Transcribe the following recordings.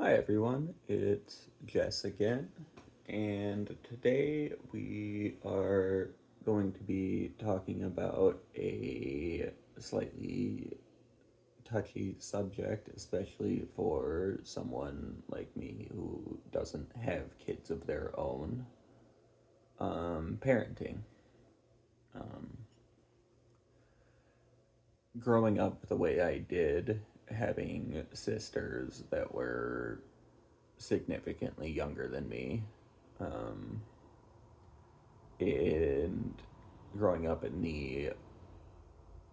Hi everyone, it's Jess again, and today we are going to be talking about a slightly touchy subject, especially for someone like me who doesn't have kids of their own. Parenting. Um, Growing up the way I did, having sisters that were significantly younger than me, um, and growing up in the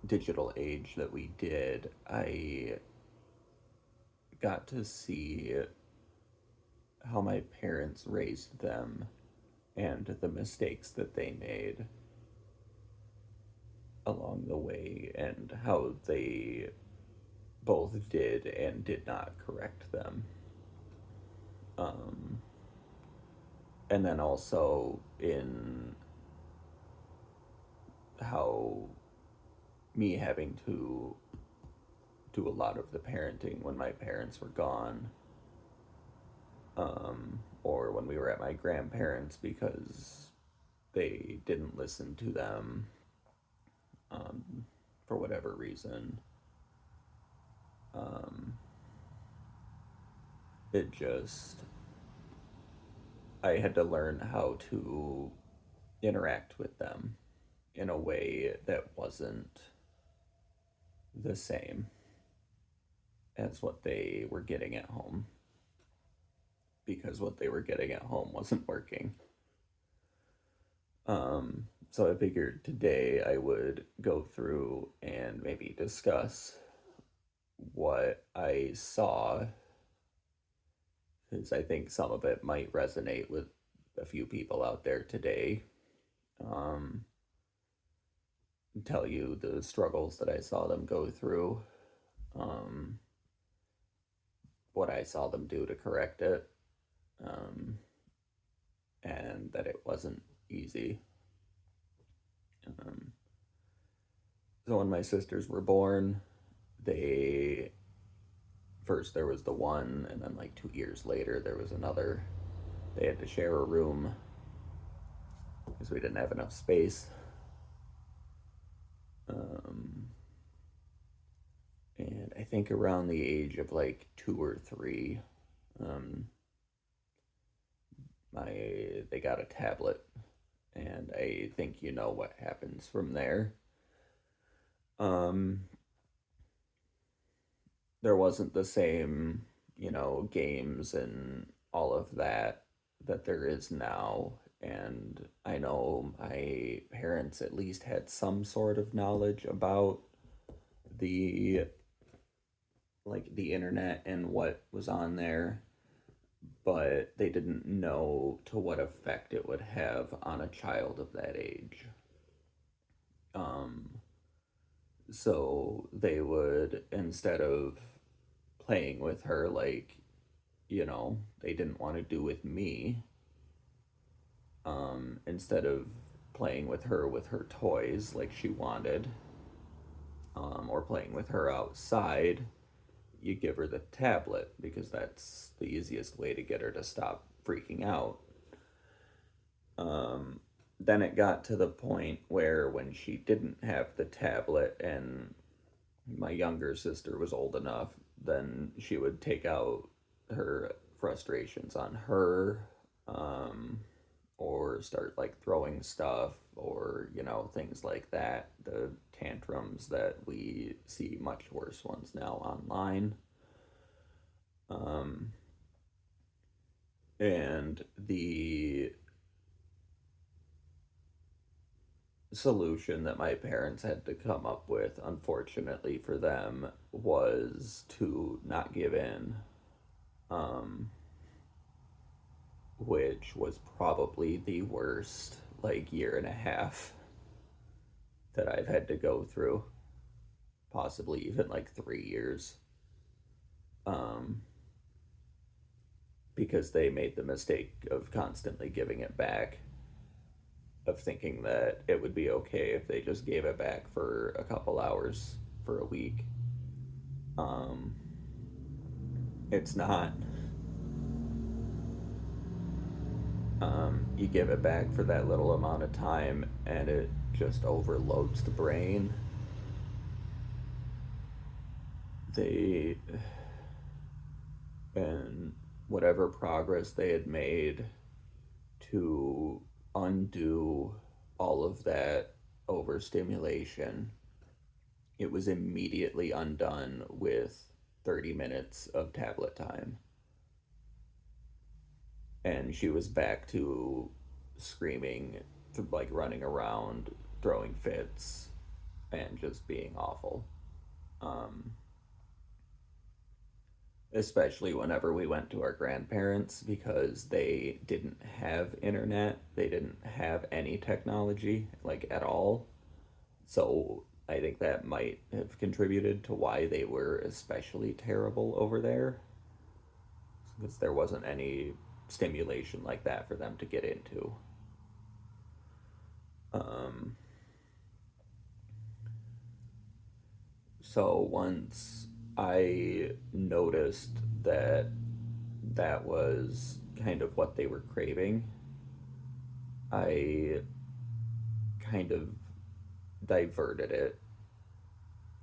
digital age that we did, I got to see how my parents raised them and the mistakes that they made along the way and how they both did and did not correct them. Um, and then also in how me having to do a lot of the parenting when my parents were gone, or when we were at my grandparents because they didn't listen to them, um, for whatever reason. Um, it just, I had to learn how to interact with them in a way that wasn't the same as what they were getting at home because what they were getting at home wasn't working. So I figured today I would go through and maybe discuss what I saw, because I think some of it might resonate with a few people out there today. Um, Tell you the struggles that I saw them go through, um, what I saw them do to correct it, um, and that it wasn't easy. Um, so when my sisters were born, they first there was the one, and then like 2 years later there was another. They had to share a room because we didn't have enough space. Um, and I think around the age of like 2 or 3, um, my they got a tablet, and I think you know what happens from there. Um, there wasn't the same, games and all of that that there is now. And I know my parents at least had some sort of knowledge about the the internet and what was on there, but they didn't know to what effect it would have on a child of that age. Um, so they would, instead of playing with her like, they didn't want to do with me, instead of playing with her toys like she wanted, or playing with her outside, you give her the tablet because that's the easiest way to get her to stop freaking out. Um, then it got to the point where when she didn't have the tablet and my younger sister was old enough, then she would take out her frustrations on her, um, or start like throwing stuff or, things like that. The tantrums that we see much worse ones now online. Um, and the solution that my parents had to come up with, unfortunately for them, was to not give in, um, which was probably the worst like year and a half that I've had to go through, possibly even like 3 years, um, because they made the mistake of constantly giving it back, of thinking that it would be okay if they just gave it back for a couple hours for a week. Um, it's not. You give it back for that little amount of time and it just overloads the brain. They, and whatever progress they had made to undo all of that overstimulation, it was immediately undone with 30 minutes of tablet time. And she was back to screaming, like running around, throwing fits, and just being awful. Um, Especially whenever we went to our grandparents because they didn't have internet, they didn't have any technology, like at all. So I think that might have contributed to why they were especially terrible over there, because there wasn't any stimulation like that for them to get into. Um, so once I noticed that that was kind of what they were craving, I kind of diverted it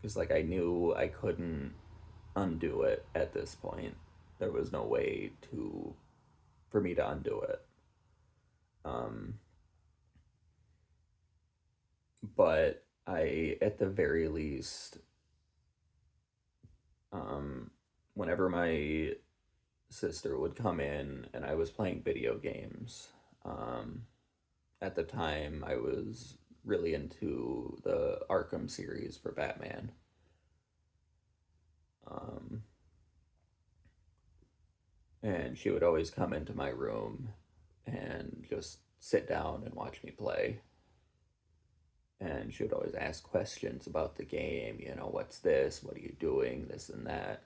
because like I knew I couldn't undo it at this point. There was no way to for me to undo it. Um, but I, at the very least, um, whenever my sister would come in and I was playing video games, um, at the time I was really into the Arkham series for Batman. Um, and she would always come into my room and just sit down and watch me play. And she would always ask questions about the game, what's this? What are you doing? This and that.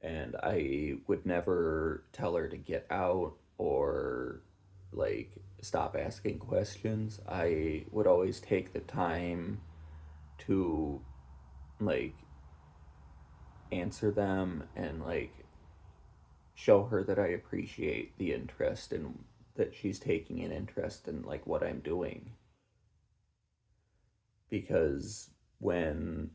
And I would never tell her to get out or like stop asking questions. I would always take the time to like answer them and like show her that I appreciate the interest and that she's taking an interest in like what I'm doing. Because when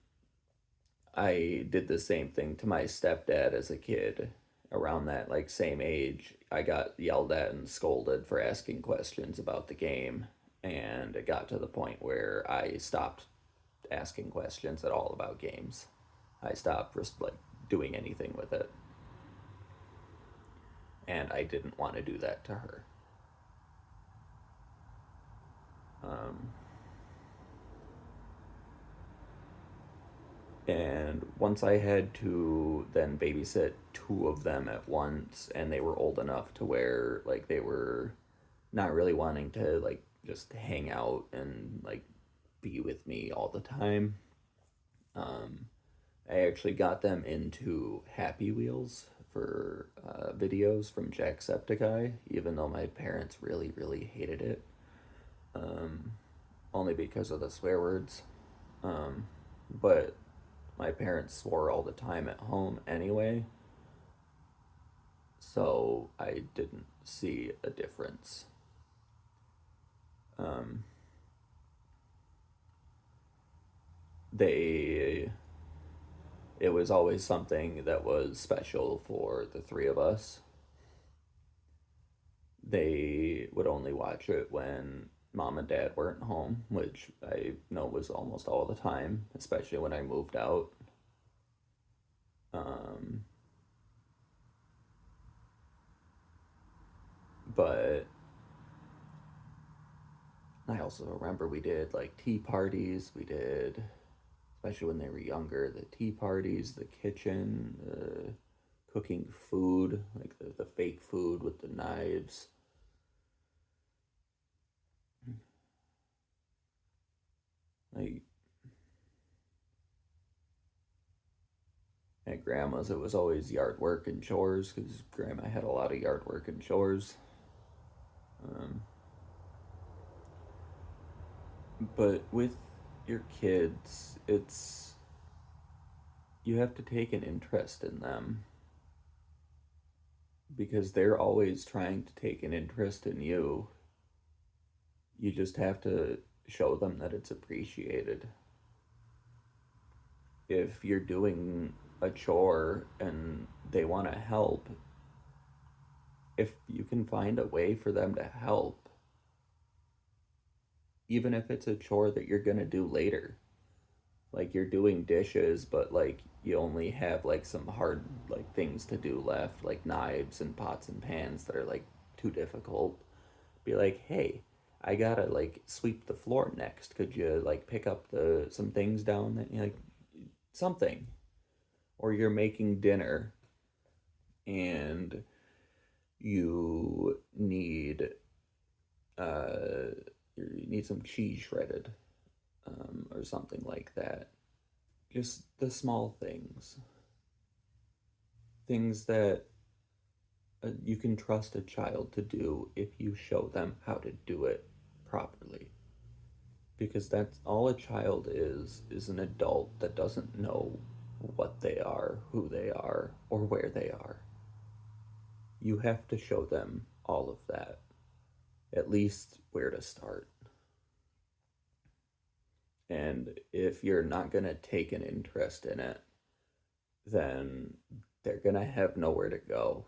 I did the same thing to my stepdad as a kid, around that like same age, I got yelled at and scolded for asking questions about the game, and it got to the point where I stopped asking questions at all about games. I stopped just like doing anything with it, and I didn't want to do that to her. Um, and once I had to then babysit two of them at once, and they were old enough to where like they were not really wanting to like just hang out and like be with me all the time. Um, I actually got them into Happy Wheels for videos from Jacksepticeye, even though my parents really, really hated it. Um, Only because of the swear words. Um, but my parents swore all the time at home anyway, so I didn't see a difference. Um, they It was always something that was special for the three of us. They would only watch it when mom and dad weren't home, which I know was almost all the time, especially when I moved out. Um, but I also remember we did like tea parties. We did, especially when they were younger, the tea parties, the kitchen, cooking food, like the fake food with the knives. Like at grandma's, it was always yard work and chores because grandma had a lot of yard work and chores. Um, but with your kids, you have to take an interest in them. because they're always trying to take an interest in you. You just have to show them that it's appreciated. If you're doing a chore and they want to help, if you can find a way for them to help, even if it's a chore that you're going to do later, like you're doing dishes, but like you only have like some hard like things to do left, like knives and pots and pans that are like too difficult. Be like, hey, I gotta like sweep the floor next. Could you like pick up the some things down that you like something? Or you're making dinner and you need uh you need some cheese shredded, or something like that. Just the small things that you can trust a child to do if you show them how to do it properly. Because that's all a child is an adult that doesn't know what they are, who they are, or where they are. You have to show them all of that, at least where to start. And if you're not going to take an interest in it, then they're going to have nowhere to go.